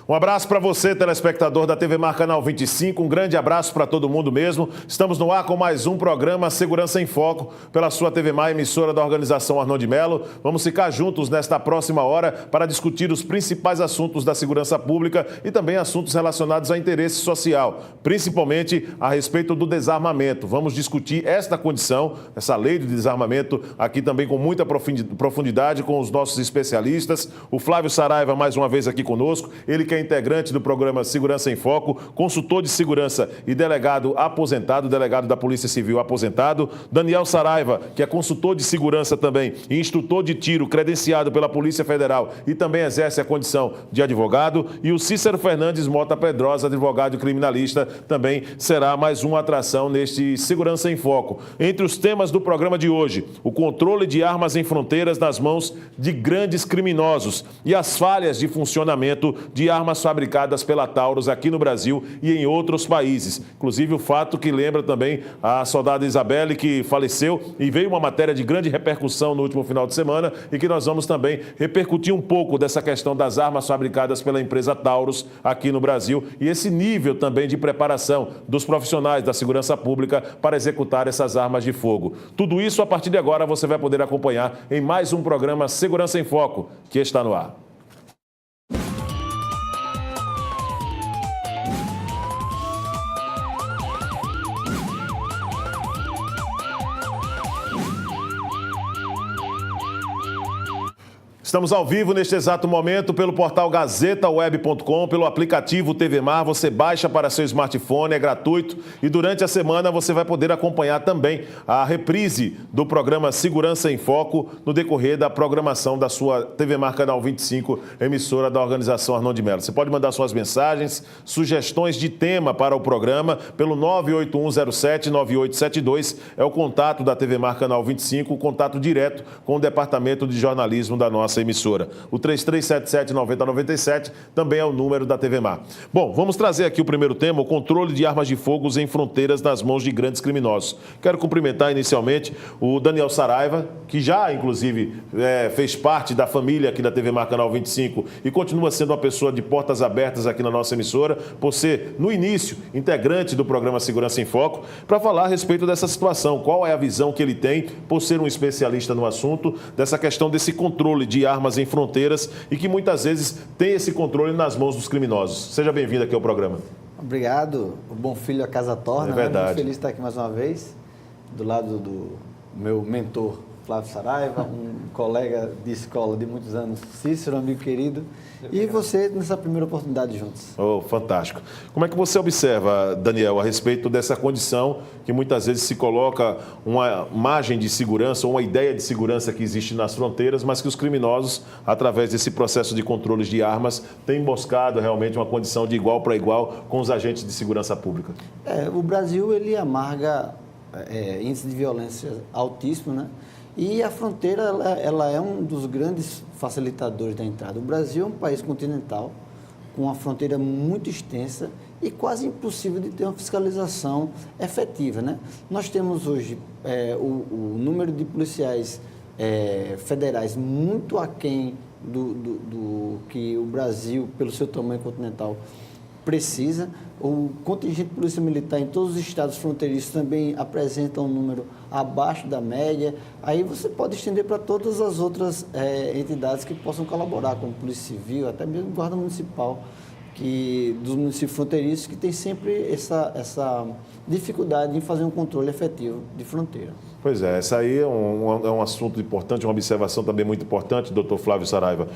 Um abraço para você, telespectador da TV Mar Canal 25, um grande abraço para todo mundo mesmo. Estamos no ar com mais um programa Segurança em Foco, pela sua TV Mar, emissora da organização Arnon de Melo. Vamos ficar juntos nesta próxima hora para discutir os principais assuntos da segurança pública e também assuntos relacionados a interesse social, principalmente a respeito do desarmamento. Vamos discutir esta condição, essa lei de desarmamento, aqui também com muita profundidade com os nossos especialistas. O Flávio Saraiva, mais uma vez aqui conosco, ele que é integrante do programa Segurança em Foco, consultor de segurança e delegado aposentado, delegado da Polícia Civil aposentado. Daniel Saraiva, que é consultor de segurança também e instrutor de tiro credenciado pela Polícia Federal e também exerce a condição de advogado. E o Cícero Fernandes Mota Pedrosa, advogado e criminalista, também será mais uma atração neste Segurança em Foco. Entre os temas do programa de hoje, o controle de armas em fronteiras nas mãos de grandes criminosos e as falhas de funcionamento de armas fabricadas pela Taurus aqui no Brasil e em outros países. Inclusive o fato que lembra também a soldada Isabelle, que faleceu, e veio uma matéria de grande repercussão no último final de semana e que nós vamos também repercutir um pouco dessa questão das armas fabricadas pela empresa Taurus aqui no Brasil e esse nível também de preparação dos profissionais da segurança pública para executar essas armas de fogo. Tudo isso a partir de agora você vai poder acompanhar em mais um programa Segurança em Foco, que está no ar. Estamos ao vivo neste exato momento pelo portal gazetaweb.com, pelo aplicativo TV Mar. Você baixa para seu smartphone, é gratuito. E durante a semana você vai poder acompanhar também a reprise do programa Segurança em Foco no decorrer da programação da sua TV Mar Canal 25, emissora da organização Arnon de Melo. Você pode mandar suas mensagens, sugestões de tema para o programa pelo 981079872. É o contato da TV Mar Canal 25, o contato direto com o Departamento de Jornalismo da nossa emissora. O 3377-9097 também é o número da TV Mar. Bom, vamos trazer aqui o primeiro tema, o controle de armas de fogo em fronteiras nas mãos de grandes criminosos. Quero cumprimentar inicialmente o Daniel Saraiva, que já, inclusive, fez parte da família aqui da TV Mar Canal 25 e continua sendo uma pessoa de portas abertas aqui na nossa emissora, por ser, no início, integrante do programa Segurança em Foco, para falar a respeito dessa situação, qual é a visão que ele tem, por ser um especialista no assunto, dessa questão desse controle de armas em fronteiras e que muitas vezes tem esse controle nas mãos dos criminosos. Seja bem-vindo aqui ao programa. Obrigado. O bom filho a casa torna. É verdade. Muito feliz de estar aqui mais uma vez, do lado do meu mentor, Flávio Saraiva, um colega de escola de muitos anos, Cícero, amigo querido, e você nessa primeira oportunidade juntos. Oh, fantástico. Como é que você observa, Daniel, a respeito dessa condição que muitas vezes se coloca uma margem de segurança, ou uma ideia de segurança que existe nas fronteiras, mas que os criminosos, através desse processo de controles de armas, têm buscado realmente uma condição de igual para igual com os agentes de segurança pública? O Brasil, ele amarga índice de violência altíssimo, né? E a fronteira, ela é um dos grandes facilitadores da entrada. O Brasil é um país continental, com uma fronteira muito extensa e quase impossível de ter uma fiscalização efetiva, né? Nós temos hoje o número de policiais federais muito aquém do que o Brasil, pelo seu tamanho continental, precisa. O contingente de polícia militar em todos os estados fronteiriços também apresenta um número abaixo da média. Aí você pode estender para todas as outras entidades que possam colaborar, como Polícia Civil, até mesmo Guarda Municipal, dos municípios fronteiriços, que tem sempre essa dificuldade em fazer um controle efetivo de fronteira. Pois é, essa aí é um assunto importante, uma observação também muito importante, doutor Flávio Saraiva,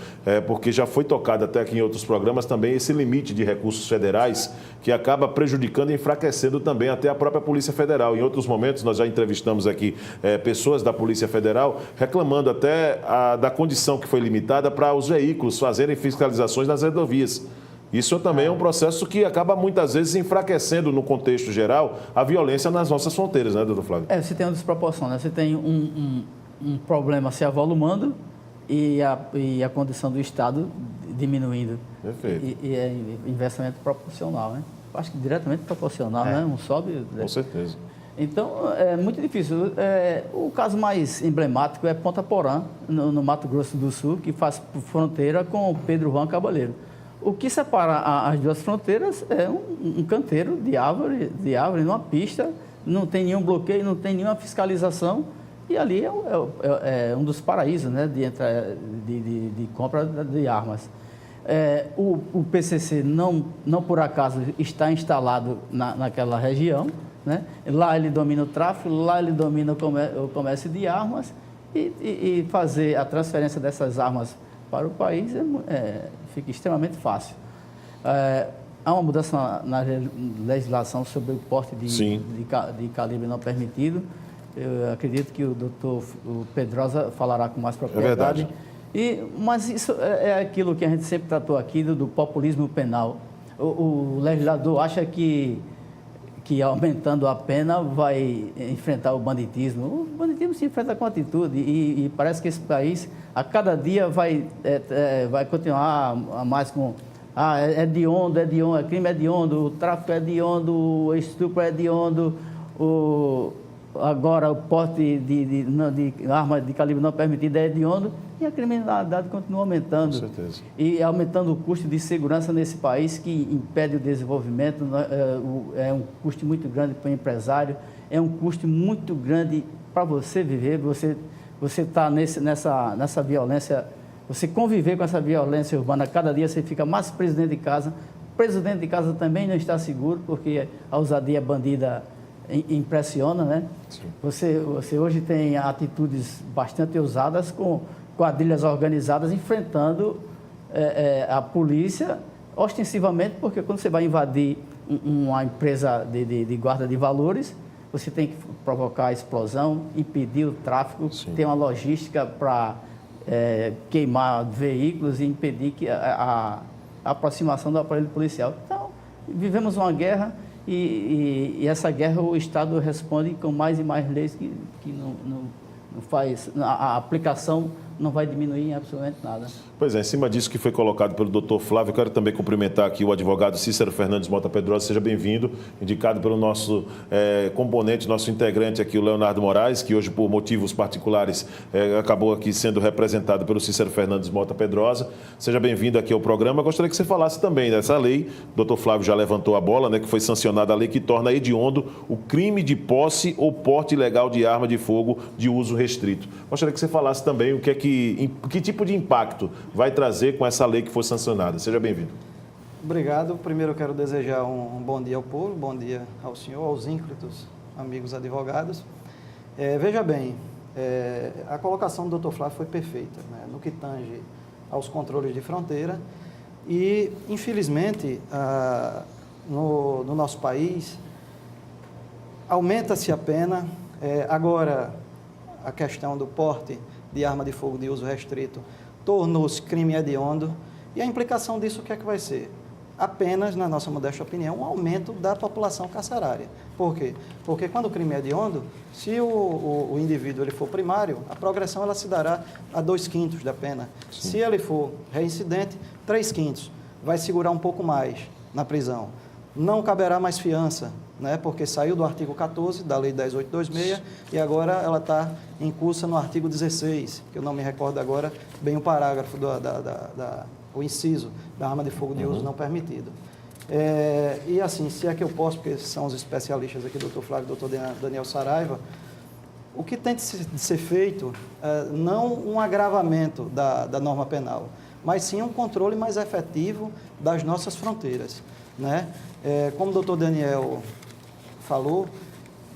porque já foi tocado até aqui em outros programas também esse limite de recursos federais que acaba prejudicando e enfraquecendo também até a própria Polícia Federal. Em outros momentos nós já entrevistamos aqui pessoas da Polícia Federal reclamando até da condição que foi limitada para os veículos fazerem fiscalizações nas rodovias. Isso também é um processo que acaba muitas vezes enfraquecendo no contexto geral a violência nas nossas fronteiras, né, doutor Flávio? Você tem uma desproporção, né? Você tem um problema se avolumando e a condição do Estado diminuindo. Perfeito. E é inversamente proporcional, né? Acho que diretamente proporcional, né? Um sobe... Com certeza. Então, é muito difícil. O caso mais emblemático é Ponta Porã, no Mato Grosso do Sul, que faz fronteira com Pedro Juan Cabaleiro. O que separa as duas fronteiras é um canteiro de árvore, numa pista, não tem nenhum bloqueio, não tem nenhuma fiscalização, e ali é um dos paraísos, né, de compra de armas. O PCC não por acaso está instalado naquela região, né? Lá ele domina o tráfico, lá ele domina o comércio de armas, e fazer a transferência dessas armas para o país fica extremamente fácil. Há uma mudança na legislação sobre o porte de calibre não permitido. Eu acredito que o doutor Pedrosa falará com mais propriedade. É verdade. Mas isso é aquilo que a gente sempre tratou aqui do populismo penal. O legislador acha que aumentando a pena vai enfrentar o banditismo. O banditismo se enfrenta com atitude e parece que esse país, a cada dia, vai continuar mais com... é hediondo, o crime é hediondo, o tráfico é hediondo, o estupro é hediondo, agora o porte de arma de calibre não permitido é hediondo, e a criminalidade continua aumentando. Com certeza. E aumentando o custo de segurança nesse país, que impede o desenvolvimento. É um custo muito grande para o empresário, é um custo muito grande para você viver, você está nessa violência, você conviver com essa violência urbana. Cada dia você fica mais preso dentro de casa. Preso dentro de casa também não está seguro, porque a ousadia bandida impressiona, né? Sim. Você hoje tem atitudes bastante ousadas, com quadrilhas organizadas enfrentando a polícia, ostensivamente, porque quando você vai invadir uma empresa de guarda de valores, você tem que provocar a explosão, impedir o tráfico, Sim. ter uma logística para queimar veículos e impedir a aproximação do aparelho policial. Então, vivemos uma guerra e essa guerra o Estado responde com mais e mais leis que não faz, a aplicação não vai diminuir em absolutamente nada. Pois é, em cima disso que foi colocado pelo doutor Flávio, eu quero também cumprimentar aqui o advogado Cícero Fernandes Mota Pedrosa. Seja bem-vindo, indicado pelo nosso componente, nosso integrante aqui, o Leonardo Moraes, que hoje, por motivos particulares, acabou aqui sendo representado pelo Cícero Fernandes Mota Pedrosa. Seja bem-vindo aqui ao programa. Eu gostaria que você falasse também dessa lei, o doutor Flávio já levantou a bola, né, que foi sancionada a lei que torna hediondo o crime de posse ou porte ilegal de arma de fogo de uso restrito. Gostaria que você falasse também que tipo de impacto vai trazer com essa lei que foi sancionada. Seja bem-vindo. Obrigado. Primeiro eu quero desejar um bom dia ao povo, bom dia ao senhor, aos ínclitos amigos advogados. Veja bem, a colocação do Dr. Flávio foi perfeita, né, no que tange aos controles de fronteira e, infelizmente, no nosso país, aumenta-se a pena. Agora, a questão do porte de arma de fogo de uso restrito tornou-se crime hediondo, e a implicação disso o que é que vai ser? Apenas, na nossa modesta opinião, um aumento da população carcerária. Por quê? Porque quando o crime é hediondo, se o indivíduo ele for primário, a progressão ela se dará a 2/5 da pena. Sim. Se ele for reincidente, 3/5. Vai segurar um pouco mais na prisão. Não caberá mais fiança, né, porque saiu do artigo 14 da Lei 10.826 e agora ela está em curso no artigo 16, que eu não me recordo agora bem o parágrafo, o inciso da arma de fogo de uso não permitido. E assim, se é que eu posso, porque são os especialistas aqui, doutor Flávio e doutor Daniel Saraiva, o que tem de ser feito, não um agravamento da norma penal, mas sim um controle mais efetivo das nossas fronteiras, né? Como o doutor Daniel falou,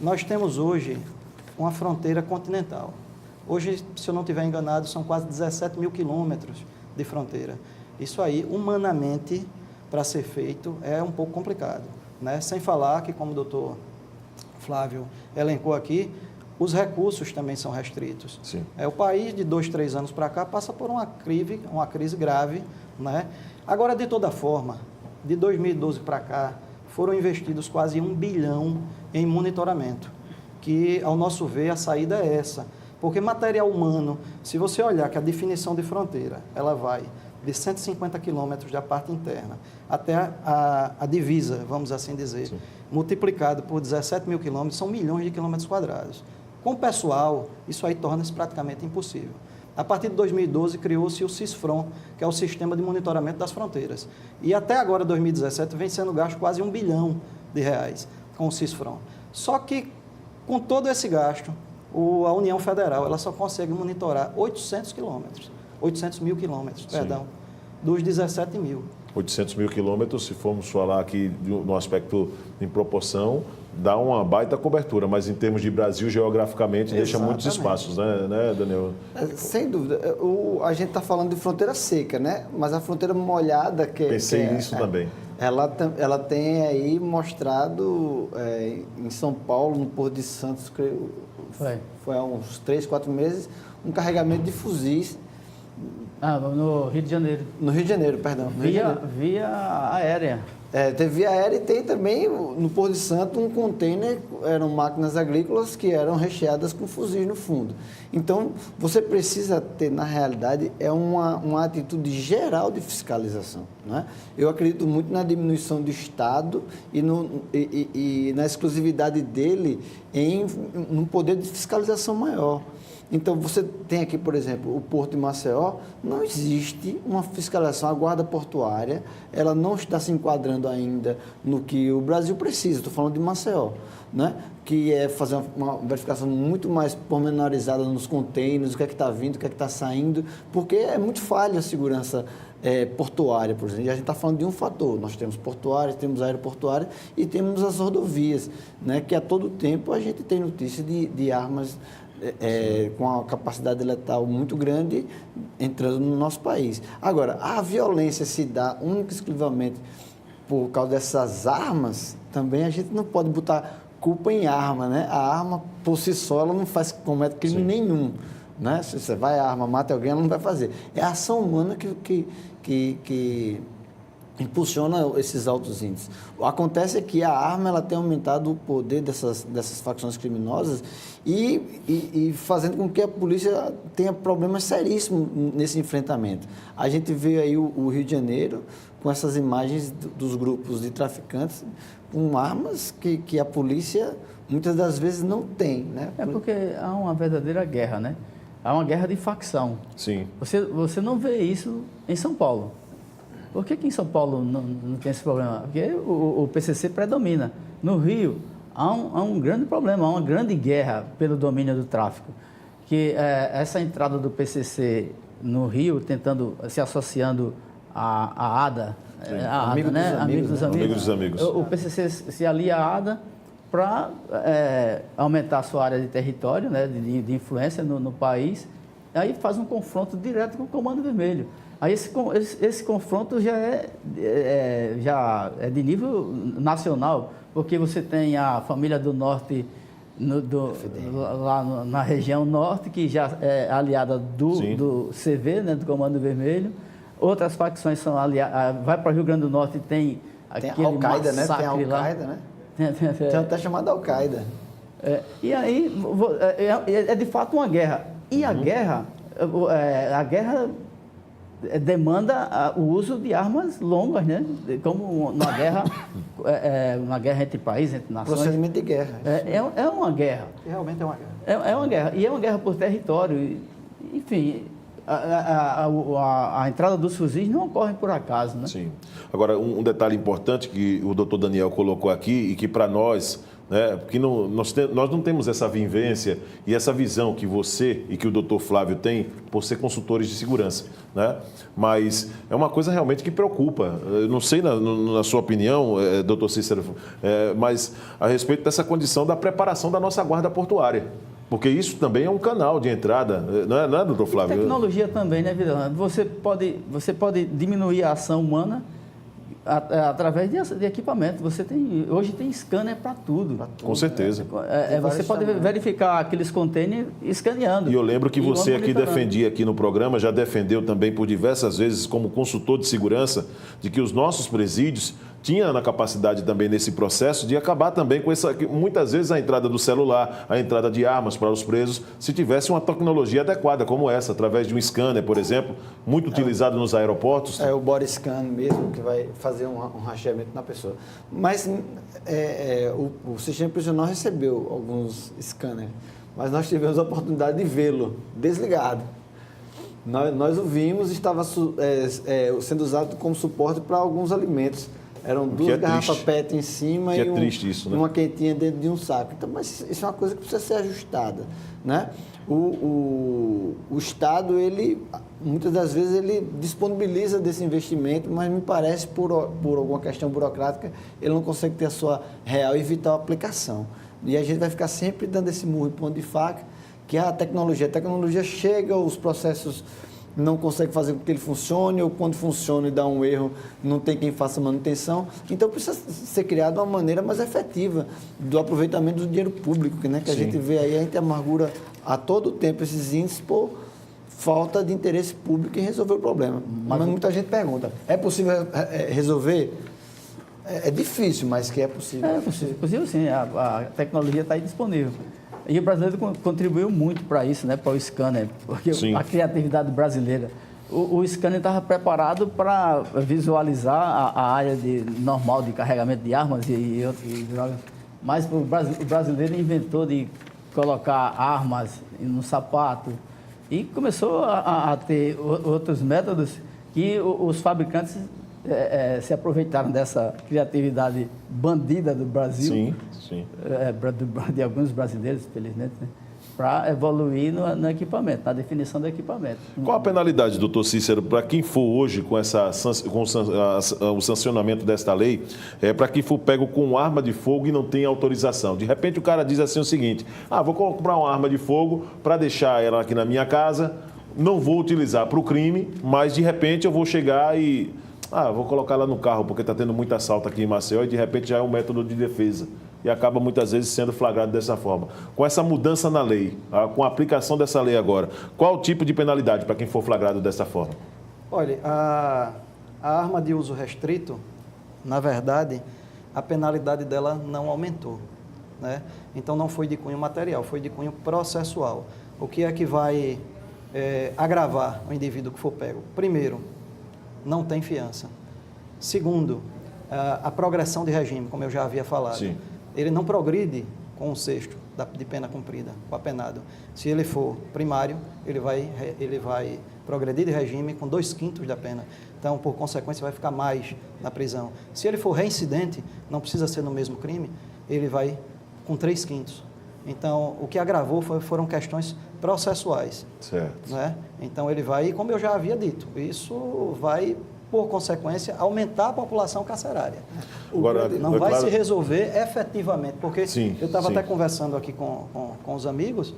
nós temos hoje uma fronteira continental. Hoje, se eu não estiver enganado, são quase 17 mil quilômetros de fronteira. Isso aí, humanamente, para ser feito, é um pouco complicado, né? Sem falar que, como o doutor Flávio elencou aqui, os recursos também são restritos. Sim. O país, de 2, 3 anos para cá, passa por uma crise grave, né? Agora, de toda forma, de 2012 para cá, foram investidos quase 1 bilhão em monitoramento, que, ao nosso ver, a saída é essa. Porque material humano, se você olhar que a definição de fronteira, ela vai de 150 quilômetros da parte interna até a divisa, vamos assim dizer, Sim. multiplicado por 17 mil quilômetros, são milhões de quilômetros quadrados. Com o pessoal, isso aí torna-se praticamente impossível. A partir de 2012, criou-se o CISFRON, que é o Sistema de Monitoramento das Fronteiras. E até agora, 2017, vem sendo gasto quase R$ 1 bilhão com o CISFRON. Só que, com todo esse gasto, a União Federal ela só consegue monitorar 800 mil quilômetros, dos 17 mil. 800 mil quilômetros, se formos falar aqui no aspecto em proporção, dá uma baita cobertura, mas em termos de Brasil, geograficamente, deixa muitos espaços, né, Daniel? Sem dúvida. A gente está falando de fronteira seca, né? Mas a fronteira molhada... Pensei nisso também. Ela tem aí mostrado em São Paulo, no Porto de Santos, creio, foi há uns 3, 4 meses, um carregamento de fuzis. No Rio de Janeiro. No Rio de Janeiro, perdão. Via aérea. Teve via aérea e tem também no Porto de Santos um container, eram máquinas agrícolas que eram recheadas com fuzis no fundo. Então, você precisa ter, na realidade, uma atitude geral de fiscalização. Né? Eu acredito muito na diminuição do Estado e na exclusividade dele em um poder de fiscalização maior. Então, você tem aqui, por exemplo, o Porto de Maceió, não existe uma fiscalização, a guarda portuária, ela não está se enquadrando ainda no que o Brasil precisa, estou falando de Maceió, né? Que é fazer uma verificação muito mais pormenorizada nos containers, o que é que está vindo, o que é que está saindo, porque é muito falha a segurança portuária, por exemplo. E a gente está falando de um fator, nós temos portuárias, temos aeroportuárias e temos as rodovias, né? Que a todo tempo a gente tem notícia de armas com a capacidade letal muito grande entrando no nosso país. Agora, a violência se dá única e exclusivamente por causa dessas armas, também a gente não pode botar culpa em arma, né? A arma, por si só, ela não comete crime nenhum, né? Se você vai a arma, mata alguém, ela não vai fazer. É a ação humana que impulsiona esses altos índices. Acontece que a arma ela tem aumentado o poder dessas facções criminosas e fazendo com que a polícia tenha problemas seríssimos nesse enfrentamento. A gente vê aí o Rio de Janeiro com essas imagens dos grupos de traficantes com armas que a polícia muitas das vezes não tem, né? É porque há uma verdadeira guerra, né? Há uma guerra de facção. Sim. Você não vê isso em São Paulo. Por que em São Paulo não tem esse problema? Porque o PCC predomina. No Rio, há um grande problema, há uma grande guerra pelo domínio do tráfico. Que essa entrada do PCC no Rio, se associando à ADA, Amigo dos Amigos. O PCC se alia à ADA para aumentar a sua área de território, né, de influência no país. Aí faz um confronto direto com o Comando Vermelho. Aí esse confronto já é de nível nacional, porque você tem a família do Norte lá na região norte, que já é aliada do CV, né, do Comando Vermelho. Outras facções são aliadas. Vai para o Rio Grande do Norte e tem aquele Al-Qaeda, né? Tem Al-Qaeda, né? Tem até chamada Al-Qaeda. E aí é de fato uma guerra. E a guerra demanda o uso de armas longas, né? Como uma guerra entre países, entre nações. Procedimento de guerra. É uma guerra. Realmente é uma guerra. É uma guerra. E é uma guerra por território. Enfim, a entrada dos fuzis não ocorre por acaso, né? Sim. Agora, um detalhe importante que o doutor Daniel colocou aqui e que para nós... porque nós não temos essa vivência e essa visão que você e que o doutor Flávio tem por ser consultores de segurança, né? Mas é uma coisa realmente que preocupa. Eu não sei, na sua opinião, doutor Cícero, mas a respeito dessa condição da preparação da nossa guarda portuária. Porque isso também é um canal de entrada, não é doutor Flávio? E tecnologia também, né, Vidal? Você pode diminuir a ação humana através de equipamento. Hoje tem scanner para tudo. Com certeza. Você pode verificar aqueles containers escaneando. E eu lembro que você aqui defendia aqui no programa, já defendeu também por diversas vezes como consultor de segurança, de que os nossos presídios tinha na capacidade também nesse processo de acabar também com muitas vezes a entrada do celular, a entrada de armas para os presos, se tivesse uma tecnologia adequada como essa, através de um scanner, por exemplo, muito utilizado nos aeroportos. É o body scan mesmo, que vai fazer um rastreamento na pessoa. Mas o sistema prisional recebeu alguns scanners, mas nós tivemos a oportunidade de vê-lo desligado. Nós o vimos, estava sendo usado como suporte para alguns alimentos. Eram duas garrafas PET em cima e triste isso, né? uma quentinha dentro de um saco. Então, mas isso é uma coisa que precisa ser ajustada, né? O Estado, ele, muitas das vezes, ele disponibiliza desse investimento, mas me parece, por alguma questão burocrática, ele não consegue ter a sua real e vital aplicação. E a gente vai ficar sempre dando esse murro em ponto de faca, que a tecnologia chega, os processos não conseguem fazer com que ele funcione, ou quando funciona e dá um erro, não tem quem faça manutenção. Então, precisa ser criada uma maneira mais efetiva do aproveitamento do dinheiro público, né? Que a gente vê aí, a gente amargura a todo tempo esses índices por falta de interesse público em resolver o problema. Mas muita gente pergunta, é possível resolver? É difícil, mas que é possível. É possível sim, a tecnologia está aí disponível. E o brasileiro contribuiu muito para isso, né, para o scanner, porque a criatividade brasileira. O scanner estava preparado para visualizar a área normal de carregamento de armas e drogas, mas o brasileiro inventou de colocar armas no sapato e começou a ter outros métodos que os fabricantes se aproveitaram dessa criatividade bandida do Brasil, de alguns brasileiros, infelizmente, né, para evoluir no equipamento, na definição do equipamento. Qual a penalidade, doutor Cícero, para quem for hoje com o sancionamento desta lei, para quem for pego com arma de fogo e não tem autorização? De repente o cara diz assim o seguinte, vou comprar uma arma de fogo para deixar ela aqui na minha casa, não vou utilizar para o crime, mas de repente eu vou chegar e... vou colocar ela no carro porque está tendo muito assalto aqui em Maceió e de repente já é um método de defesa e acaba muitas vezes sendo flagrado dessa forma. Com essa mudança na lei, com a aplicação dessa lei agora, qual o tipo de penalidade para quem for flagrado dessa forma? Olha, a arma de uso restrito, na verdade, a penalidade dela não aumentou, né? Então não foi de cunho material, foi de cunho processual. O que é que vai agravar o indivíduo que for pego? Primeiro, não tem fiança. Segundo, a progressão de regime, como eu já havia falado. Sim. Ele não progride com um sexto de pena cumprida, com o apenado. Se ele for primário, ele vai progredir de regime com 2/5 da pena. Então, por consequência, vai ficar mais na prisão. Se ele for reincidente, não precisa ser no mesmo crime, ele vai com 3/5. Então, o que agravou foram questões processuais. Certo. Né? Então, ele vai, como eu já havia dito, isso vai, por consequência, aumentar a população carcerária. Agora, não vai se resolver efetivamente, porque eu estava até conversando aqui com os amigos,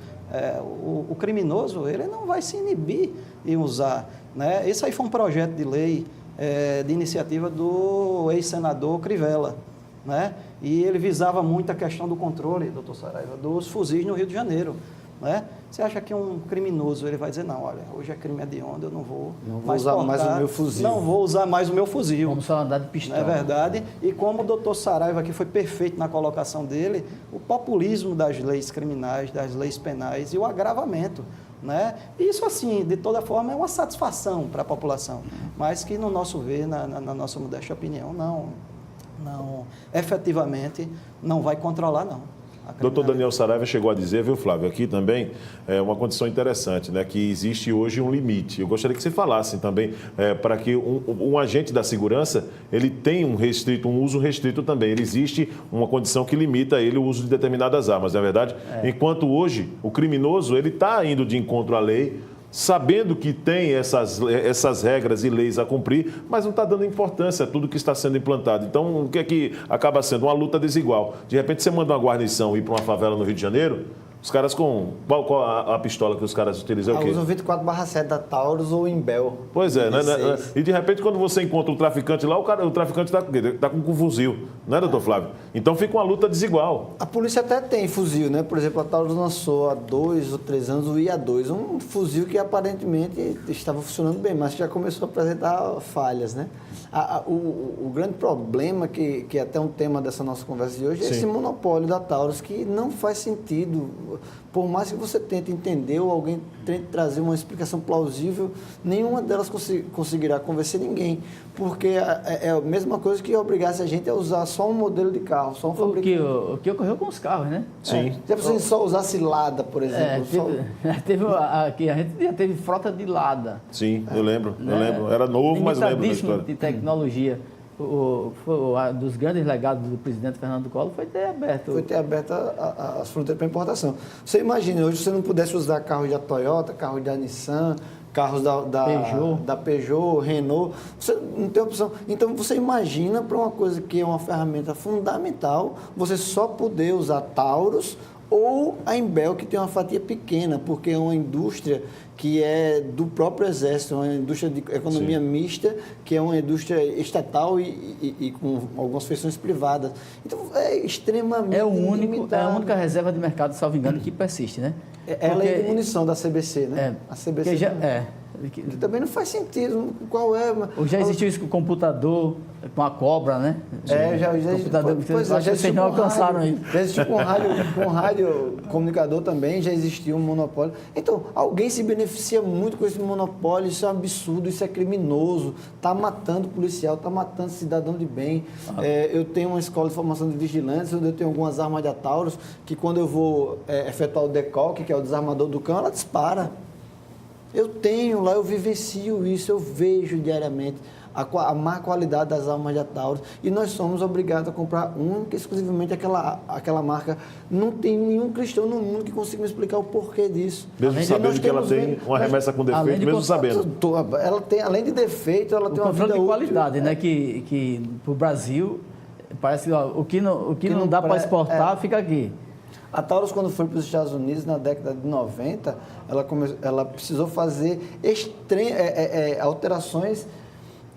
o criminoso, ele não vai se inibir em usar. Né? Esse aí foi um projeto de lei de iniciativa do ex-senador Crivella, né? E ele visava muito a questão do controle, doutor Saraiva, dos fuzis no Rio de Janeiro. Né? Você acha que um criminoso ele vai dizer, não, olha, hoje é crime hediondo, eu não vou usar mais o meu fuzil. Não vou usar mais o meu fuzil. Vamos só andar de pistola. Não é verdade? E como o doutor Saraiva aqui foi perfeito na colocação dele, o populismo das leis criminais, das leis penais e o agravamento. Né? Isso, assim, de toda forma, é uma satisfação para a população, mas que, no nosso ver, na nossa modesta opinião, não, efetivamente, não vai controlar, não. Doutor Daniel Saraiva chegou a dizer, viu, Flávio, aqui também, uma condição interessante, né, que existe hoje um limite. Eu gostaria que você falasse também, para que um agente da segurança, ele tem um uso restrito também. Existe uma condição que limita ele o uso de determinadas armas, não é verdade? Enquanto hoje, o criminoso, ele está indo de encontro à lei, sabendo que tem essas regras e leis a cumprir, mas não está dando importância a tudo que está sendo implantado. Então, o que é que acaba sendo? Uma luta desigual. De repente, você manda uma guarnição ir para uma favela no Rio de Janeiro, os caras com... Qual a pistola que os caras utilizam? É o quê? Usam 24/7 da Taurus ou Imbel. Pois é, né? E de repente, quando você encontra um traficante lá, o traficante está com um fuzil, né, doutor Flávio? Então fica uma luta desigual. A polícia até tem fuzil, né? Por exemplo, a Taurus lançou há 2 ou 3 anos o IA2, um fuzil que aparentemente estava funcionando bem, mas já começou a apresentar falhas, né? O grande problema, que é até um tema dessa nossa conversa de hoje, é esse monopólio da Taurus, que não faz sentido por mais que você tente entender ou alguém tente trazer uma explicação plausível, nenhuma delas conseguirá convencer ninguém, porque é a mesma coisa que obrigasse a gente a usar só um modelo de carro, só um fabricante. O que ocorreu com os carros, né? Sim. Se você só usasse Lada, por exemplo. Aqui a gente já teve frota de Lada. Sim, eu lembro. Era novo, mas lembro da Limitadíssimo história. de tecnologia. Dos grandes legados do presidente Fernando Collor foi ter aberto. Foi ter aberto as fronteiras para importação. Você imagina, hoje você não pudesse usar carros da Toyota, carros da Nissan, carros da Peugeot, Renault, você não tem opção. Então você imagina para uma coisa que é uma ferramenta fundamental, você só poder usar Taurus ou a Imbel, que tem uma fatia pequena, porque é uma indústria que é do próprio Exército, uma indústria de economia mista, que é uma indústria estatal e com algumas feições privadas. Então, é extremamente É a única reserva de mercado, salvo engano, que persiste, né? Ela é de munição da CBC, né? A CBC que também não faz sentido. Qual é? Já existiu isso com o computador, com a cobra, né? Já existiu. Pois é, já vocês não alcançaram aí. Já existiu com rádio comunicador também, já existiu um monopólio. Então, alguém se beneficia muito com esse monopólio, isso é um absurdo, isso é criminoso, está matando policial, está matando cidadão de bem. Eu tenho uma escola de formação de vigilantes, onde eu tenho algumas armas de Taurus, que quando eu vou efetuar o decalque, que é o desarmador do cão, ela dispara. Eu tenho lá, eu vivencio isso, eu vejo diariamente a má qualidade das armas de Taurus e nós somos obrigados a comprar única e exclusivamente aquela marca. Não tem nenhum cristão no mundo que consiga me explicar o porquê disso. Mesmo sabendo que ela tem uma remessa com defeito, mesmo sabendo. Ela tem, além de defeito, ela tem uma vida de qualidade, né? Que para o Brasil, parece que o que não dá para exportar, fica aqui. A Taurus, quando foi para os Estados Unidos, na década de 90, ela precisou fazer alterações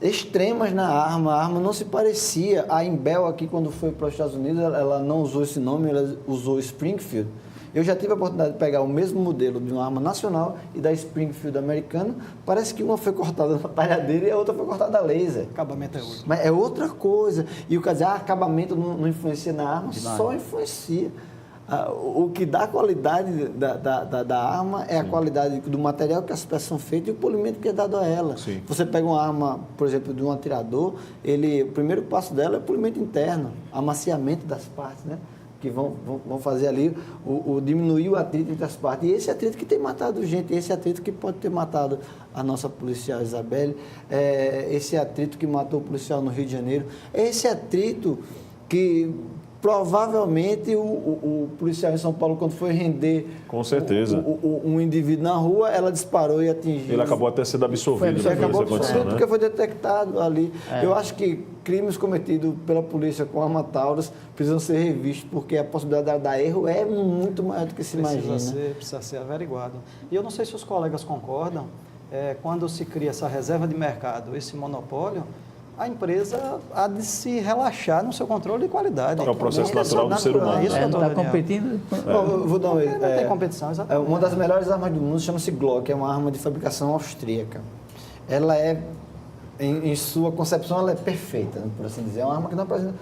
extremas na arma. A arma não se parecia. A Imbel aqui, quando foi para os Estados Unidos, ela não usou esse nome, ela usou Springfield. Eu já tive a oportunidade de pegar o mesmo modelo de uma arma nacional e da Springfield americana. Parece que uma foi cortada na talhadeira e a outra foi cortada a laser. Acabamento é outro. Mas é outra coisa. E o cara diz, acabamento não influencia na arma, só influencia. O que dá a qualidade da arma é a qualidade do material que as peças são feitas e o polimento que é dado a ela. Sim. Você pega uma arma, por exemplo, de um atirador, o primeiro passo dela é o polimento interno, amaciamento das partes, né? Que vão fazer ali, diminuir o atrito entre as partes. E esse atrito que tem matado gente, esse atrito que pode ter matado a nossa policial Isabelle, esse atrito que matou o policial no Rio de Janeiro, esse atrito que provavelmente o policial em São Paulo, quando foi render com certeza um indivíduo na rua, ela disparou e atingiu. Ele acabou até sendo absolvido. Porque foi detectado ali. Eu acho que crimes cometidos pela polícia com arma Taurus precisam ser revistos, porque a possibilidade de dar erro é muito maior do que se imagina. Precisa ser averiguado. E eu não sei se os colegas concordam, quando se cria essa reserva de mercado, esse monopólio, a empresa há de se relaxar no seu controle de qualidade. É o processo natural do ser humano. Isso não está competindo. Eu vou dar um exemplo. Não tem competição, exatamente. Uma das melhores armas do mundo chama-se Glock, é uma arma de fabricação austríaca. Ela em sua concepção, ela é perfeita, né, por assim dizer. É uma arma que não apresenta.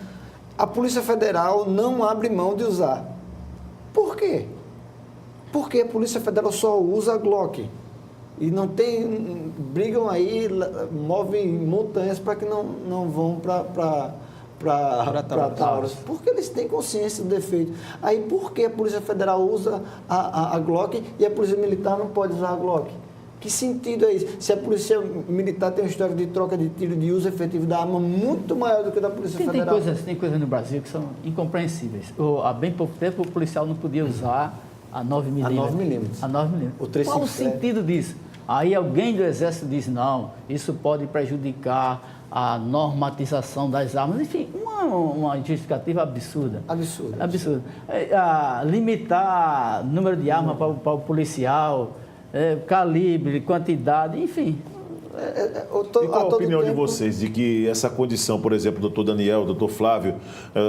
A Polícia Federal não abre mão de usar. Por quê? Porque a Polícia Federal só usa a Glock. E não tem, brigam aí, movem montanhas para que não vão para Taurus. Porque eles têm consciência do defeito. Aí por que a Polícia Federal usa a Glock e a Polícia Militar não pode usar a Glock? Que sentido é isso? Se a Polícia Militar tem uma história de troca de tiro, de uso efetivo da arma muito maior do que a da Polícia Federal. Tem coisas no Brasil que são incompreensíveis. Há bem pouco tempo o policial não podia usar a 9mm. A 9mm. A 9mm. Qual o sentido disso? Aí alguém do Exército diz, não, isso pode prejudicar a normatização das armas. Enfim, uma justificativa absurda. Absurda. Limitar número de armas para o policial, calibre, quantidade, enfim. E qual a opinião de vocês de que essa condição, por exemplo, doutor Daniel, doutor Flávio,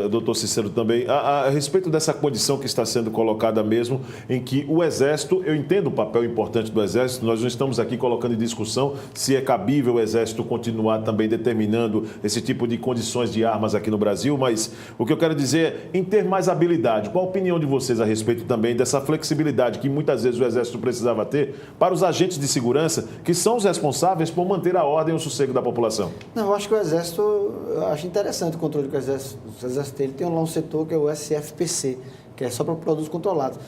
doutor Cícero também, a respeito dessa condição que está sendo colocada mesmo, em que o Exército, eu entendo o papel importante do Exército, nós não estamos aqui colocando em discussão se é cabível o Exército continuar também determinando esse tipo de condições de armas aqui no Brasil, mas o que eu quero dizer é em ter mais habilidade. Qual a opinião de vocês a respeito também dessa flexibilidade que muitas vezes o Exército precisava ter para os agentes de segurança, que são os responsáveis por manter a ordem e o sossego da população? Não, eu acho que o Exército, eu acho interessante o controle que o Exército tem. Ele tem lá um setor que é o SFPC, que é só para produtos controlados.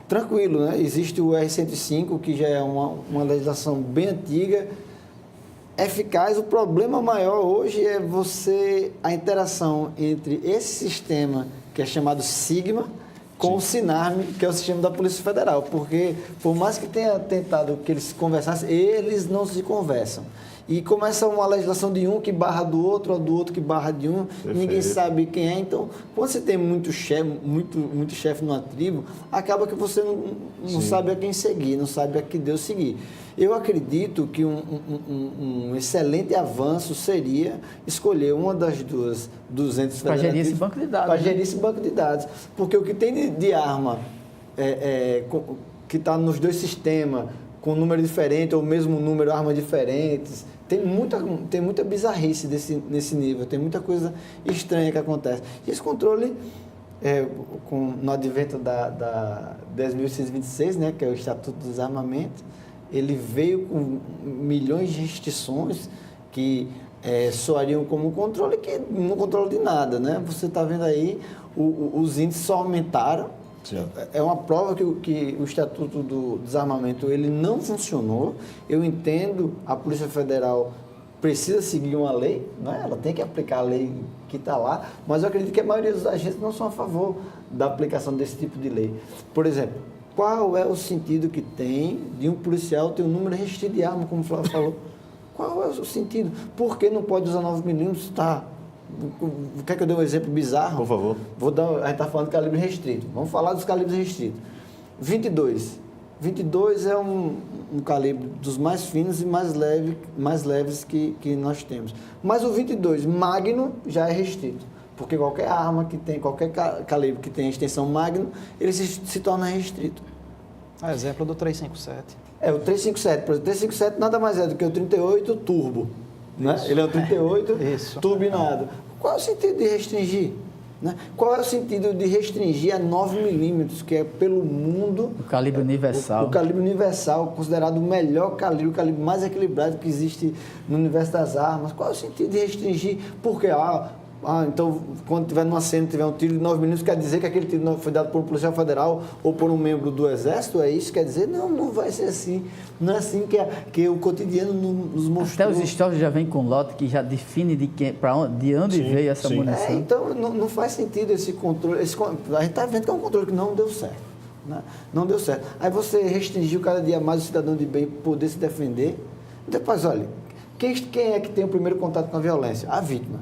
Tranquilo, né? Existe o R-105, que já é uma legislação bem antiga, eficaz. O problema maior hoje é a interação entre esse sistema, que é chamado Sigma, com o SINARME, que é o sistema da Polícia Federal, porque por mais que tenha tentado que eles se conversassem, eles não se conversam. E começa uma legislação de um que barra do outro que barra de um, Perfeito. Ninguém sabe quem é. Então, quando você tem muito chefe numa tribo, acaba que você não sabe a quem seguir, não sabe a que Deus seguir. Eu acredito que um excelente avanço seria escolher uma das dos entes federativos para gerir esse banco de dados. Para gerir esse banco de dados. Porque o que tem de arma que está nos dois sistemas, com número diferente ou mesmo número, armas diferentes, tem muita bizarrice nesse nível, tem muita coisa estranha que acontece. E esse controle, no advento da 10.626, né, que é o Estatuto do Desarmamento, ele veio com milhões de restrições que soariam como controle, que não controla de nada, né? Você está vendo aí, os índices só aumentaram. Sim. É uma prova que o Estatuto do Desarmamento ele não funcionou. Eu entendo, a Polícia Federal precisa seguir uma lei, né? Ela tem que aplicar a lei que está lá, mas eu acredito que a maioria dos agentes não são a favor da aplicação desse tipo de lei. Por exemplo, qual é o sentido que tem de um policial ter um número restrito de arma, como o Flávio falou? Qual é o sentido? Por que não pode usar 9mm? Tá. Quer que eu dê um exemplo bizarro? Por favor. A gente está falando de calibre restrito. Vamos falar dos calibres restritos. 22. 22 é um calibre dos mais finos e mais leves que nós temos. Mas o 22 Magnum já é restrito. Porque qualquer arma que tem, qualquer calibre que tem extensão Magnum, ele se torna restrito. Exemplo do 357. O 357, por exemplo, o 357 nada mais é do que o 38 turbo. Né? Ele é o 38 turbinado. Qual é o sentido de restringir? Né? Qual é o sentido de restringir a 9mm, que é pelo mundo... O calibre universal. O calibre universal, considerado o melhor calibre, o calibre mais equilibrado que existe no universo das armas. Qual é o sentido de restringir? Porque, então, quando tiver numa cena, tiver um tiro de 9mm, quer dizer que aquele tiro foi dado por um policial federal ou por um membro do Exército? É isso? Quer dizer? Não, não vai ser assim. Não é assim que o cotidiano nos mostrou. Até os históricos já vêm com lote que já define de onde veio essa munição. Então, não faz sentido esse controle. A gente está vendo que é um controle que não deu certo. Né? Não deu certo. Aí você restringiu cada dia mais o cidadão de bem poder se defender. Depois, olha, quem é que tem o primeiro contato com a violência? A vítima.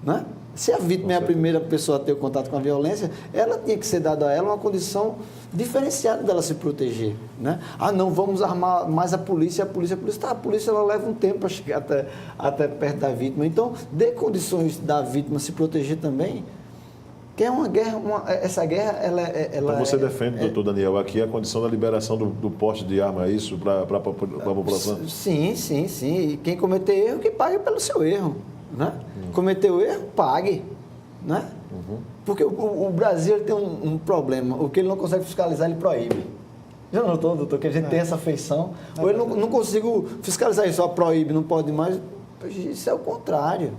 Né? Se a vítima é a primeira pessoa a ter o contato com a violência, ela tinha que ser dada a ela uma condição diferenciada dela se proteger. Né? Não, vamos armar mais a polícia. A polícia ela leva um tempo para chegar até perto da vítima. Então, dê condições da vítima se proteger também, que é uma guerra, essa guerra, ela então você defende, doutor Daniel, aqui a condição da liberação do porte de arma, é isso, para a população? Sim. E quem cometer erro, que pague pelo seu erro. Né? Cometeu erro, pague. Né? Porque o Brasil ele tem um problema. O que ele não consegue fiscalizar, ele proíbe. Já notou, doutor, que a gente tem essa feição? Ou ele não consigo fiscalizar isso, só proíbe, não pode mais. Isso é o contrário.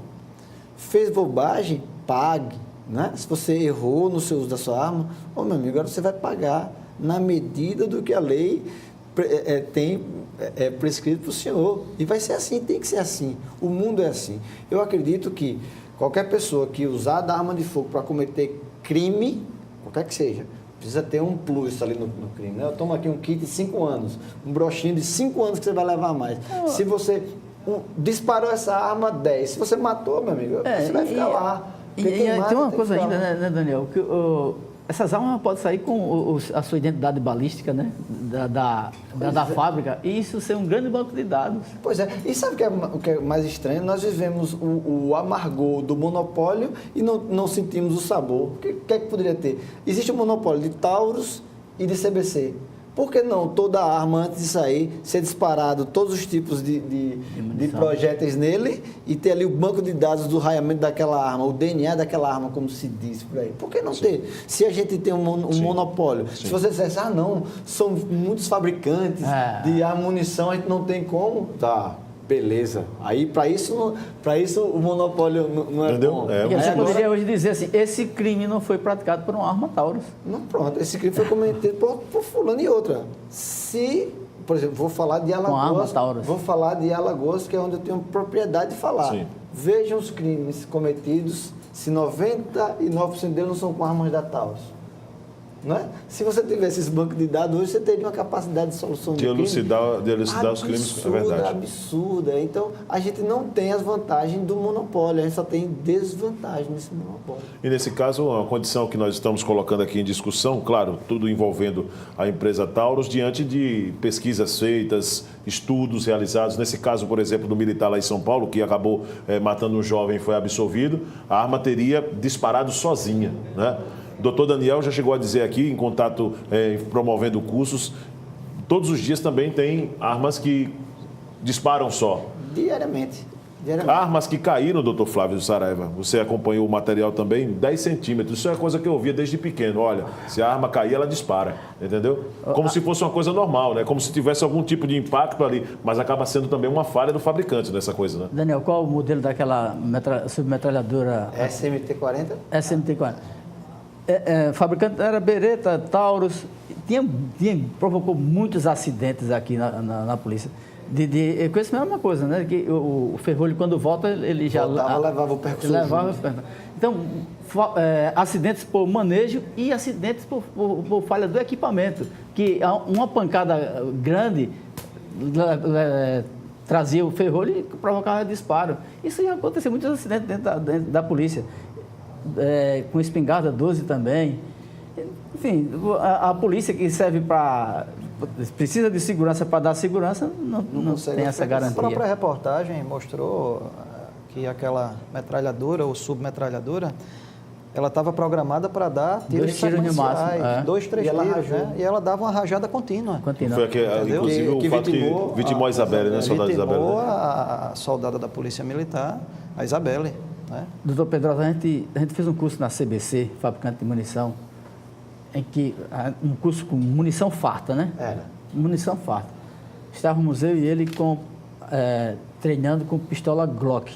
Fez bobagem, pague. Né? Se você errou no seu uso da sua arma, meu amigo, agora você vai pagar na medida do que a lei tem prescrito para o senhor. E vai ser assim, tem que ser assim. O mundo é assim. Eu acredito que qualquer pessoa que usar da arma de fogo para cometer crime, qualquer que seja, precisa ter um plus ali no crime. Né? Eu tomo aqui um kit de 5 anos, um brochinho de 5 anos que você vai levar mais. Se você disparou essa arma, 10. Se você matou, meu amigo, você vai ficar lá. E tem uma coisa ainda, né, Daniel, que essas armas podem sair com a sua identidade balística, né? Da fábrica, e isso ser um grande banco de dados. Pois é, e sabe o que é mais estranho? Nós vivemos o amargor do monopólio e não sentimos o sabor. O que é que poderia ter? Existe o monopólio de Taurus e de CBC. Por que não toda arma, antes de sair, ser disparado todos os tipos de projéteis nele e ter ali o banco de dados do raiamento daquela arma, o DNA daquela arma, como se diz por aí? Por que não ter? Se a gente tem um monopólio. Sim. Se você dissesse, não, são muitos fabricantes de munição, a gente não tem como. Tá, beleza. Aí, para isso o monopólio não é bom. Você poderia hoje dizer assim, esse crime não foi praticado por uma arma Taurus. Não, pronto. Esse crime foi cometido por fulano e outra. Se, por exemplo, vou falar de Alagoas, que é onde eu tenho propriedade de falar. Sim. Vejam os crimes cometidos, se 99% deles não são com armas da Taurus. Não é? Se você tivesse esse banco de dados hoje, você teria uma capacidade de solução de elucidar os crimes, é verdade. Absurda. Então, a gente não tem as vantagens do monopólio, a gente só tem desvantagem nesse monopólio. E nesse caso, a condição que nós estamos colocando aqui em discussão, claro, tudo envolvendo a empresa Taurus, diante de pesquisas feitas, estudos realizados. Nesse caso, por exemplo, do militar lá em São Paulo, que acabou matando um jovem e foi absolvido, a arma teria disparado sozinha, né? O doutor Daniel já chegou a dizer aqui, em contato, promovendo cursos, todos os dias também tem armas que disparam só. Diariamente. Armas que caíram, doutor Flávio Saraiva, você acompanhou o material também, 10 centímetros. Isso é coisa que eu ouvia desde pequeno. Olha, se a arma cair, ela dispara, entendeu? Como se fosse uma coisa normal, né? Como se tivesse algum tipo de impacto ali, mas acaba sendo também uma falha do fabricante nessa coisa, né? Daniel, qual o modelo daquela submetralhadora? SMT-40? SMT-40. Fabricante era Beretta, Taurus, provocou muitos acidentes aqui na polícia. Eu conheço a mesma coisa, né? Que o ferrolho, quando volta, ele já levava o percussor. Então, acidentes por manejo e acidentes por falha do equipamento, que uma pancada grande trazia o ferrolho e provocava disparo. Isso já aconteceu muitos acidentes dentro da polícia. Com espingarda 12 também. Enfim, a polícia que serve precisa de segurança para dar segurança, não tem essa garantia. A própria reportagem mostrou que aquela metralhadora ou submetralhadora, ela estava programada para dar tiros sequenciais, 2, 3 tiros, né? E ela dava uma rajada contínua. Foi inclusive o fato que vitimou a Isabelle, né, soldada Isabelle? Vitimou a soldada da Polícia Militar, a Isabelle. Né? Doutor Pedrosa, a gente fez um curso na CBC, fabricante de munição, um curso com munição farta, né? Era. Munição farta. Estávamos eu e ele treinando com pistola Glock.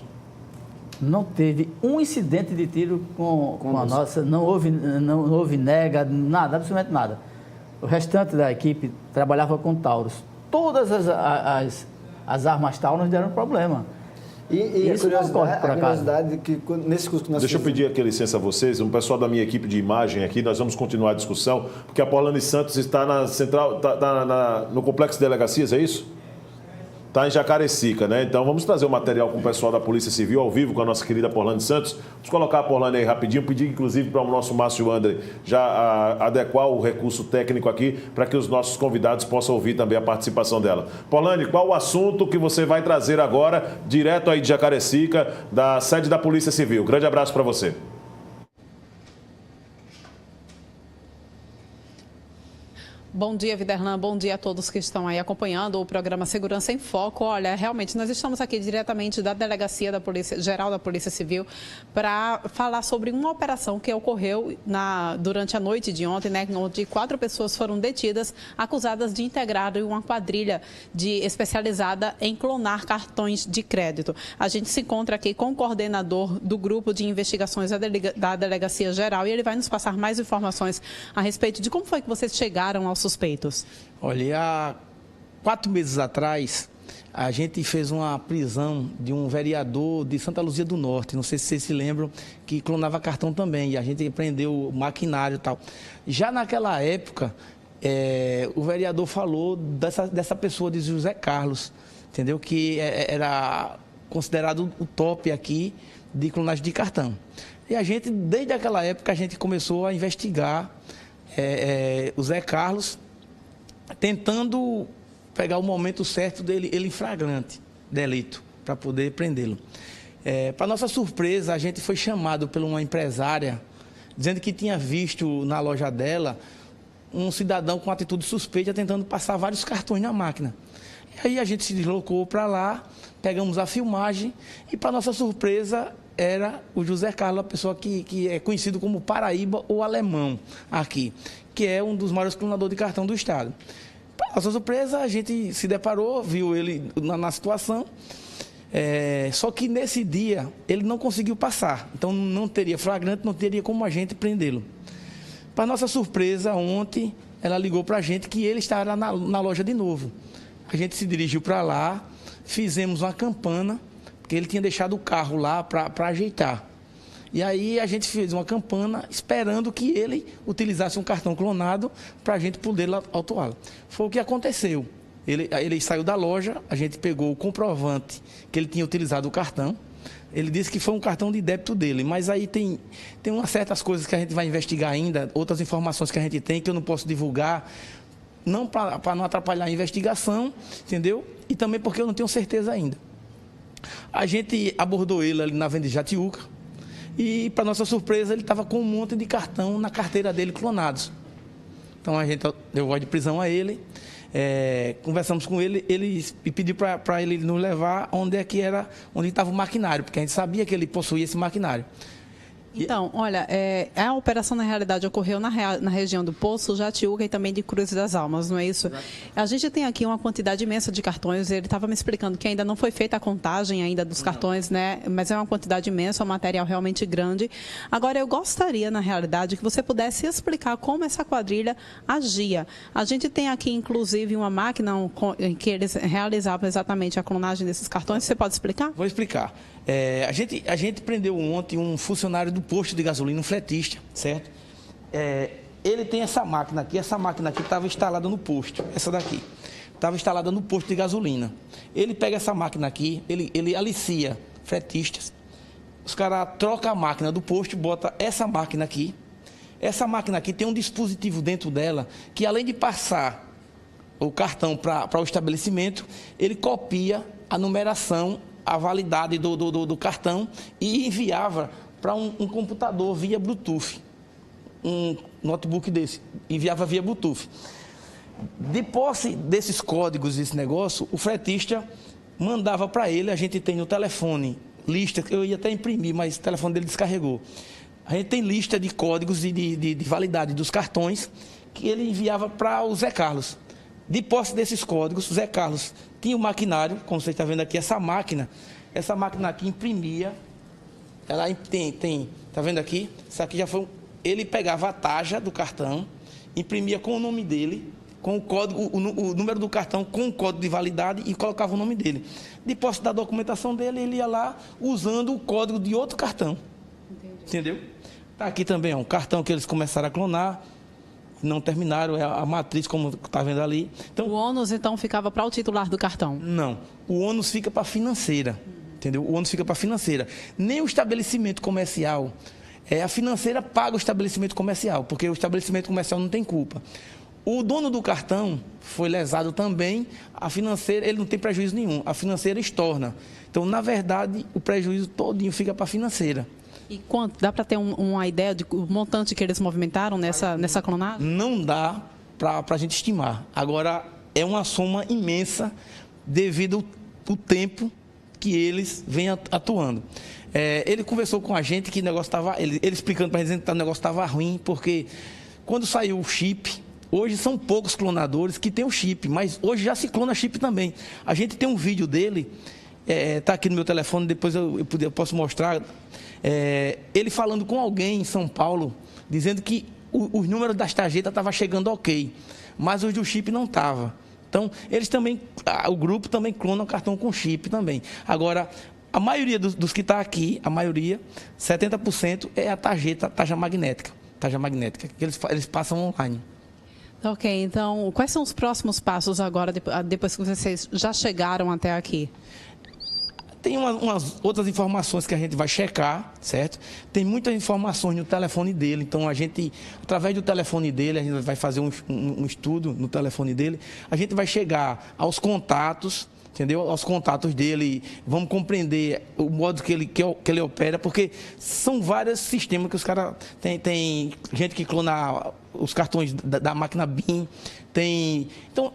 Não teve um incidente de tiro com a nossa, não houve nega, nada, absolutamente nada. O restante da equipe trabalhava com Taurus. Todas as armas Taurus deram problema. E a curiosidade que nesse curso que nós Deixa eu pedir aqui licença a vocês, um pessoal da minha equipe de imagem aqui, nós vamos continuar a discussão, porque a Paulane Santos está na central, no Complexo de Delegacias, é isso? Está em Jacarecica, né? Então vamos trazer o material com o pessoal da Polícia Civil ao vivo com a nossa querida Paulane Santos. Vamos colocar a Paulane aí rapidinho, pedir inclusive para o nosso Márcio André já adequar o recurso técnico aqui para que os nossos convidados possam ouvir também a participação dela. Paulane, qual o assunto que você vai trazer agora, direto aí de Jacarecica, da sede da Polícia Civil? Grande abraço para você. Bom dia, Viderlan. Bom dia a todos que estão aí acompanhando o programa Segurança em Foco. Olha, realmente, nós estamos aqui diretamente da Delegacia da Polícia Geral da Polícia Civil para falar sobre uma operação que ocorreu durante a noite de ontem, né, onde 4 pessoas foram detidas, acusadas de integrar uma quadrilha especializada em clonar cartões de crédito. A gente se encontra aqui com o coordenador do grupo de investigações da Delegacia Geral e ele vai nos passar mais informações a respeito de como foi que vocês chegaram aos suspeitos. Olha, há 4 meses atrás, a gente fez uma prisão de um vereador de Santa Luzia do Norte, não sei se vocês se lembram, que clonava cartão também, e a gente prendeu o maquinário e tal. Já naquela época, o vereador falou dessa pessoa, de José Carlos, entendeu? Que era considerado o top aqui de clonagem de cartão. E a gente, desde aquela época, a gente começou a investigar o Zé Carlos, tentando pegar o momento certo dele, ele em flagrante delito, para poder prendê-lo. Para nossa surpresa, a gente foi chamado por uma empresária, dizendo que tinha visto na loja dela um cidadão com atitude suspeita tentando passar vários cartões na máquina. E aí a gente se deslocou para lá, pegamos a filmagem e, para nossa surpresa, era o José Carlos, a pessoa que é conhecido como Paraíba ou Alemão aqui, que é um dos maiores clonadores de cartão do estado. Para nossa surpresa, a gente se deparou, viu ele na situação, só que nesse dia ele não conseguiu passar, então não teria flagrante, não teria como a gente prendê-lo. Para nossa surpresa, ontem ela ligou para a gente que ele estava na loja de novo. A gente se dirigiu para lá, fizemos uma campana, porque ele tinha deixado o carro lá para ajeitar. E aí a gente fez uma campana esperando que ele utilizasse um cartão clonado para a gente poder autuá-lo. Foi o que aconteceu. Ele saiu da loja, a gente pegou o comprovante que ele tinha utilizado o cartão. Ele disse que foi um cartão de débito dele, mas aí tem umas certas coisas que a gente vai investigar ainda, outras informações que a gente tem que eu não posso divulgar, não para não atrapalhar a investigação, entendeu? E também porque eu não tenho certeza ainda. A gente abordou ele ali na Avenida Jatiuca e, para nossa surpresa, ele estava com um monte de cartão na carteira dele clonados. Então a gente deu voz de prisão a ele, conversamos com ele, ele pediu para ele nos levar onde estava o maquinário, porque a gente sabia que ele possuía esse maquinário. Então, olha, a operação na realidade ocorreu na região do Poço, Jatiuca e também de Cruz das Almas, não é isso? Exato. A gente tem aqui uma quantidade imensa de cartões, ele estava me explicando que ainda não foi feita a contagem ainda dos cartões, né? Mas é uma quantidade imensa, um material realmente grande. Agora, eu gostaria, na realidade, que você pudesse explicar como essa quadrilha agia. A gente tem aqui, inclusive, uma máquina que eles realizavam exatamente a clonagem desses cartões. Você pode explicar? Vou explicar. A gente prendeu ontem um funcionário do posto de gasolina, um fletista, certo? Ele tem essa máquina aqui estava instalada no posto, essa daqui, estava instalada no posto de gasolina. Ele pega essa máquina aqui, ele alicia fretistas, os caras trocam a máquina do posto, bota essa máquina aqui tem um dispositivo dentro dela, que além de passar o cartão para o estabelecimento, ele copia a numeração, a validade do cartão e enviava para um computador via Bluetooth, um notebook desse, enviava via Bluetooth. De posse desses códigos, desse negócio, o fretista mandava para ele, a gente tem no telefone lista, que eu ia até imprimir, mas o telefone dele descarregou. A gente tem lista de códigos e de validade dos cartões que ele enviava para o Zé Carlos. De posse desses códigos, o Zé Carlos tinha um maquinário, como você está vendo aqui, essa máquina aqui imprimia, ela tem, está vendo aqui? Isso aqui já foi, ele pegava a taxa do cartão, imprimia com o nome dele, com o código, o número do cartão com o código de validade e colocava o nome dele. De posse da documentação dele, ele ia lá usando o código de outro cartão. Entendi. Entendeu? Está aqui também, um cartão que eles começaram a clonar, não terminaram, é a matriz, como está vendo ali. Então, o ônus, então, ficava para o titular do cartão? Não, o ônus fica para a financeira, entendeu? O ônus fica para a financeira. Nem o estabelecimento comercial, a financeira paga o estabelecimento comercial, porque o estabelecimento comercial não tem culpa. O dono do cartão foi lesado também, a financeira, ele não tem prejuízo nenhum, a financeira estorna. Então, na verdade, o prejuízo todinho fica para a financeira. E quanto? Dá para ter uma ideia do montante que eles movimentaram nessa clonagem? Não dá para a gente estimar. Agora, é uma soma imensa devido ao tempo que eles vêm atuando. Ele conversou com a gente que o negócio estava... Ele explicando para a gente que o negócio estava ruim, porque quando saiu o chip... Hoje são poucos clonadores que têm o chip, mas hoje já se clona chip também. A gente tem um vídeo dele, está aqui no meu telefone, depois eu posso mostrar... ele falando com alguém em São Paulo, dizendo que os números das tarjetas estavam chegando ok, mas os do chip não estavam. Então, eles também, o grupo também clona o cartão com chip também. Agora, a maioria dos que está aqui, a maioria, 70% é a taxa magnética, que eles passam online. Ok, então, quais são os próximos passos agora, depois que vocês já chegaram até aqui? Tem umas outras informações que a gente vai checar, certo? Tem muitas informações no telefone dele, então a gente, através do telefone dele, a gente vai fazer um estudo no telefone dele, a gente vai chegar aos contatos, entendeu? Aos contatos dele, vamos compreender o modo que ele opera, porque são vários sistemas que os caras... Tem gente que clona os cartões da máquina BIM, então,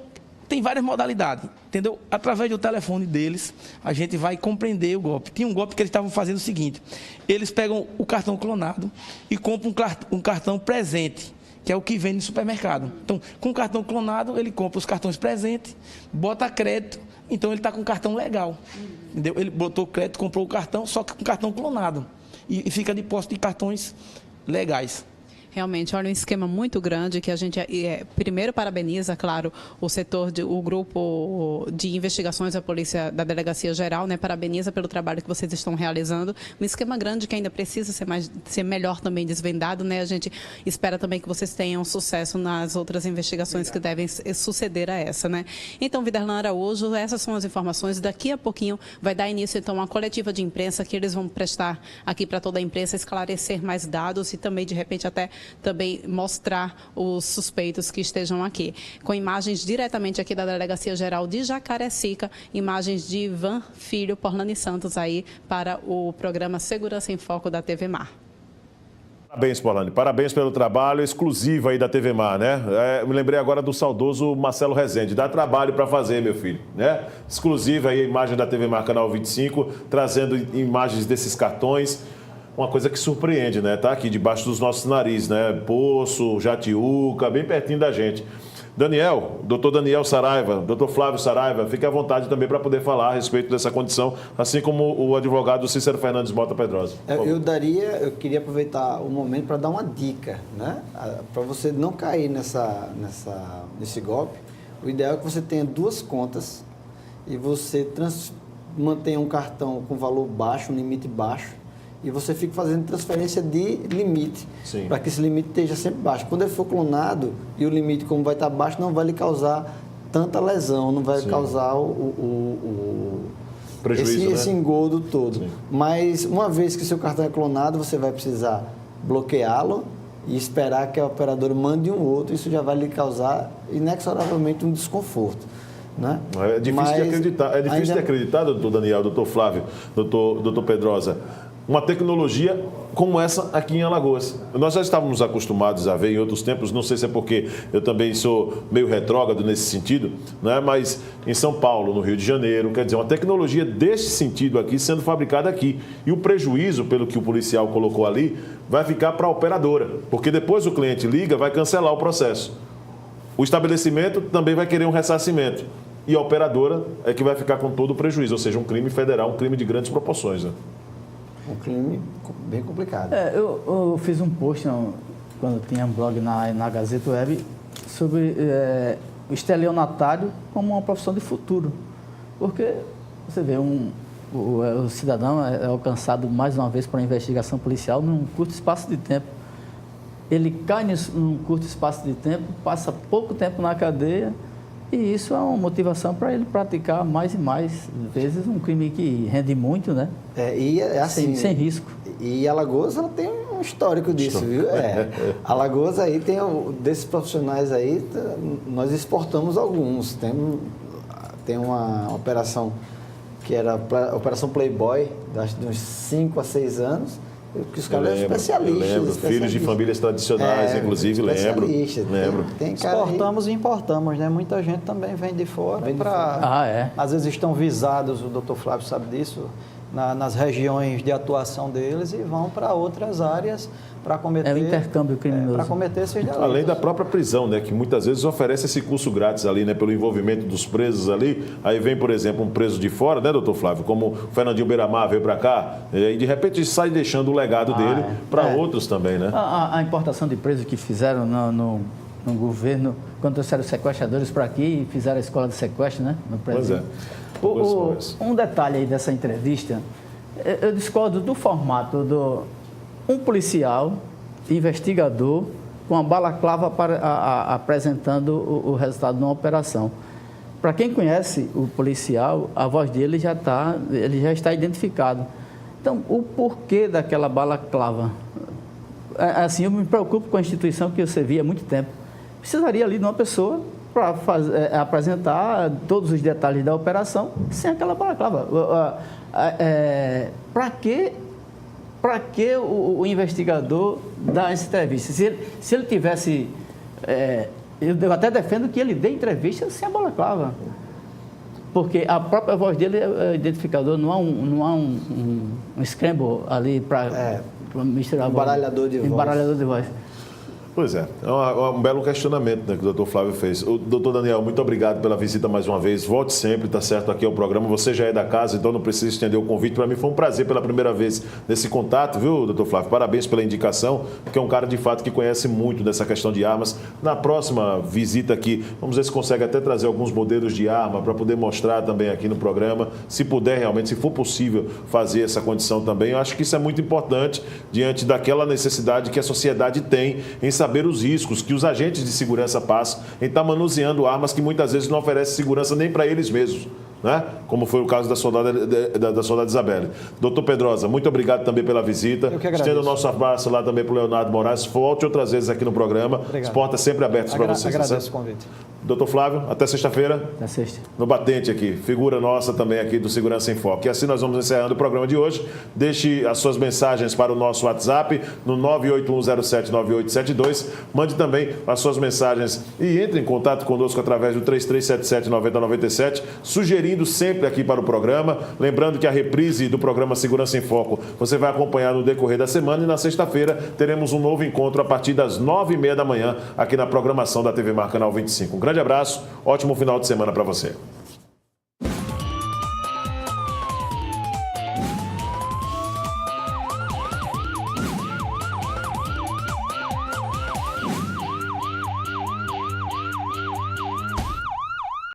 tem várias modalidades, entendeu? Através do telefone deles, a gente vai compreender o golpe. Tinha um golpe que eles estavam fazendo o seguinte: eles pegam o cartão clonado e compram um cartão presente, que é o que vende no supermercado. Então, com o cartão clonado, ele compra os cartões presentes, bota crédito, então ele está com o cartão legal, entendeu? Ele botou crédito, comprou o cartão, só que com cartão clonado, e fica de posse de cartões legais. Realmente, olha, um esquema muito grande que a gente, primeiro, parabeniza, claro, o grupo de investigações da Polícia, da Delegacia Geral, né? Parabeniza pelo trabalho que vocês estão realizando. Um esquema grande que ainda precisa ser melhor também desvendado, né? A gente espera também que vocês tenham sucesso nas outras investigações que devem suceder a essa, né? Então, Viderlan Araújo, essas são as informações. Daqui a pouquinho vai dar início, então, a coletiva de imprensa que eles vão prestar aqui para toda a imprensa, esclarecer mais dados e também, de repente, até também mostrar os suspeitos que estejam aqui. Com imagens diretamente aqui da Delegacia Geral de Jacarecica, imagens de Ivan Filho, Porlani Santos, aí para o programa Segurança em Foco da TV Mar. Parabéns, Porlani. Parabéns pelo trabalho exclusivo aí da TV Mar, né? Me lembrei agora do saudoso Marcelo Rezende. Dá trabalho para fazer, meu filho, né? Exclusiva aí a imagem da TV Mar Canal 25, trazendo imagens desses cartões. Uma coisa que surpreende, né? Tá aqui debaixo dos nossos narizes, né? Poço, Jatiuca, bem pertinho da gente. Daniel, doutor Daniel Saraiva, doutor Flávio Saraiva, fique à vontade também para poder falar a respeito dessa condição, assim como o advogado Cícero Fernandes Mota Pedrosa. Eu queria aproveitar o momento para dar uma dica, né? Para você não cair nesse golpe, o ideal é que você tenha 2 contas e você mantenha um cartão com valor baixo, um limite baixo, e você fica fazendo transferência de limite, para que esse limite esteja sempre baixo. Quando ele for clonado e o limite, como vai estar baixo, não vai lhe causar tanta lesão, não vai causar prejuízo, esse engodo todo. Sim. Mas uma vez que seu cartão é clonado, você vai precisar bloqueá-lo e esperar que a operadora mande um outro. Isso já vai lhe causar inexoravelmente um desconforto. Né? É difícil de acreditar. É difícil de acreditar, doutor Daniel, doutor Flávio, doutor Pedrosa, uma tecnologia como essa aqui em Alagoas. Nós já estávamos acostumados a ver em outros tempos, não sei se é porque eu também sou meio retrógrado nesse sentido, né? Mas em São Paulo, no Rio de Janeiro, quer dizer, uma tecnologia desse sentido aqui sendo fabricada aqui. E o prejuízo, pelo que o policial colocou ali, vai ficar para a operadora, porque depois o cliente liga, vai cancelar o processo. O estabelecimento também vai querer um ressarcimento. E a operadora é que vai ficar com todo o prejuízo, ou seja, um crime federal, um crime de grandes proporções, né? Um crime bem complicado. Eu fiz um post quando tinha um blog na Gazeta Web sobre o estelionatário como uma profissão de futuro. Porque você vê, o cidadão é alcançado mais uma vez por uma investigação policial num curto espaço de tempo. Ele cai num curto espaço de tempo, passa pouco tempo na cadeia, e isso é uma motivação para ele praticar mais e mais vezes um crime que rende muito, né? Assim, sem risco. E Alagoas, ela tem um histórico disso, viu? Alagoas aí desses profissionais aí, nós exportamos alguns. Tem uma operação que era a Operação Playboy, acho de uns 5 a 6 anos, que os caras eram especialistas. Eu lembro. Filhos de famílias tradicionais, inclusive, lembro. Exportamos e importamos, né? Muita gente também vem de fora. Às vezes estão visados, o doutor Flávio sabe disso, nas regiões de atuação deles e vão para outras áreas para cometer... É o intercâmbio criminoso. Para cometer esses delitos. Além da própria prisão, né? Que muitas vezes oferece esse curso grátis ali, né? Pelo envolvimento dos presos ali. Aí vem, por exemplo, um preso de fora, né, doutor Flávio? Como o Fernandinho Beiramar veio para cá, e de repente sai deixando o legado dele para outros também, né? A importação de presos que fizeram no governo, quando trouxeram os sequestradores para aqui e fizeram a escola de sequestro, né? No Brasil. Pois é. Um detalhe aí dessa entrevista, eu discordo do formato um policial, investigador, com a balaclava apresentando o resultado de uma operação. Para quem conhece o policial, a voz dele ele já está identificado. Então, o porquê daquela balaclava? Assim, eu me preocupo com a instituição que eu servi há muito tempo. Precisaria ali de uma pessoa para apresentar todos os detalhes da operação sem aquela balaclava. Para que o investigador dá essa entrevista? Se ele tivesse... eu até defendo que ele dê entrevista sem a balaclava. Porque a própria voz dele é identificador, não há um scramble ali para misturar a voz. Embaralhador de voz. Pois é um belo questionamento, né, que o doutor Flávio fez. O doutor Daniel, muito obrigado pela visita mais uma vez. Volte sempre, tá certo, aqui ao programa. Você já é da casa, então não precisa estender o convite. Para mim foi um prazer pela primeira vez nesse contato, viu, doutor Flávio? Parabéns pela indicação, porque é um cara de fato que conhece muito dessa questão de armas. Na próxima visita aqui, vamos ver se consegue até trazer alguns modelos de arma para poder mostrar também aqui no programa. Se puder realmente, se for possível fazer essa condição também, eu acho que isso é muito importante diante daquela necessidade que a sociedade tem em saber os riscos que os agentes de segurança passam em estar manuseando armas que muitas vezes não oferecem segurança nem para eles mesmos, né? Como foi o caso da soldada Isabelle. Doutor Pedrosa, muito obrigado também pela visita. Eu que agradeço. Estendo o nosso abraço lá também para o Leonardo Moraes. Volte outras vezes aqui no programa. Obrigado. As portas sempre abertas para vocês. Agradeço o convite. Doutor Flávio, até sexta-feira. Na sexta. No Batente aqui, figura nossa também aqui do Segurança em Foco. E assim nós vamos encerrando o programa de hoje. Deixe as suas mensagens para o nosso WhatsApp no 981079872. Mande também as suas mensagens e entre em contato conosco através do 3377-9097, sugerindo sempre aqui para o programa. Lembrando que a reprise do programa Segurança em Foco você vai acompanhar no decorrer da semana e na sexta-feira teremos um novo encontro a partir das 9h30 da manhã aqui na programação da TV Mar Canal 25. Um grande abraço, ótimo final de semana para você.